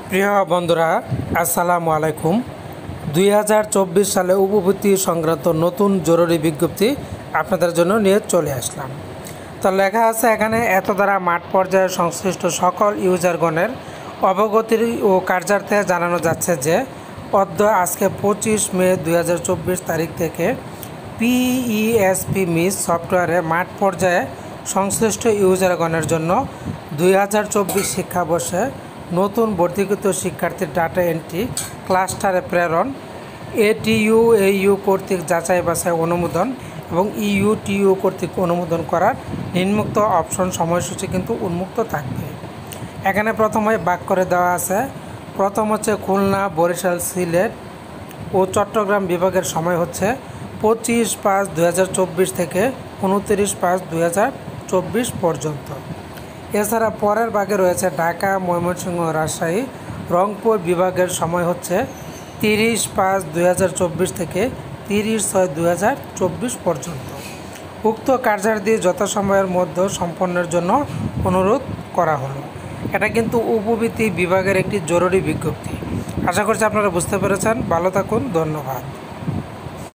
প্রিয় বন্ধুরা, আসসালামু আলাইকুম। 2024 সালে উপভর্তি সংক্রান্ত নতুন জরুরি বিজ্ঞপ্তি আপনাদের জন্য নিয়ে চলে আসলাম। তো লেখা আছে এখানে, এত দ্বারা মাঠ পর্যায়ে সংশ্লিষ্ট সকল ইউজারগণের অবগতির ও কার্যার্থে জানানো যাচ্ছে যে আজকে 25 মে 2024 তারিখ থেকে পিইএসপি মিস সফটওয়্যারে মাঠ পর্যায়ে সংশ্লিষ্ট ইউজারগণের জন্য 2024 শিক্ষাবর্ষে নতুন ভর্তিকৃত শিক্ষার্থীর ডাটা এন্ট্রি ক্লাস্টারে প্রেরণ, এটিইউ কর্তৃক যাচাই বাছাই অনুমোদন এবং ইউটিইউ কর্তৃক অনুমোদন করার নিম্নোক্ত অপশন সময়সূচি কিন্তু উন্মুক্ত থাকবে। এখানে প্রথমে ভাগ করে দেওয়া আছে। প্রথম হচ্ছে খুলনা, বরিশাল, সিলেট ও চট্টগ্রাম বিভাগের সময় হচ্ছে 25/5/2024 থেকে 29/5/2024 পর্যন্ত। এছাড়া পরের ভাগে রয়েছে ঢাকা, ময়মনসিংহ, রাজশাহী, রংপুর বিভাগের সময় হচ্ছে 30/5/2024 থেকে 30/6/2024 পর্যন্ত। উক্ত কার্যাদি যথাসময়ের মধ্যে সম্পন্নের জন্য অনুরোধ করা হলো। এটা কিন্তু উপবৃত্তি বিভাগের একটি জরুরি বিজ্ঞপ্তি। আশা করছি আপনারা বুঝতে পেরেছেন। ভালো থাকুন, ধন্যবাদ।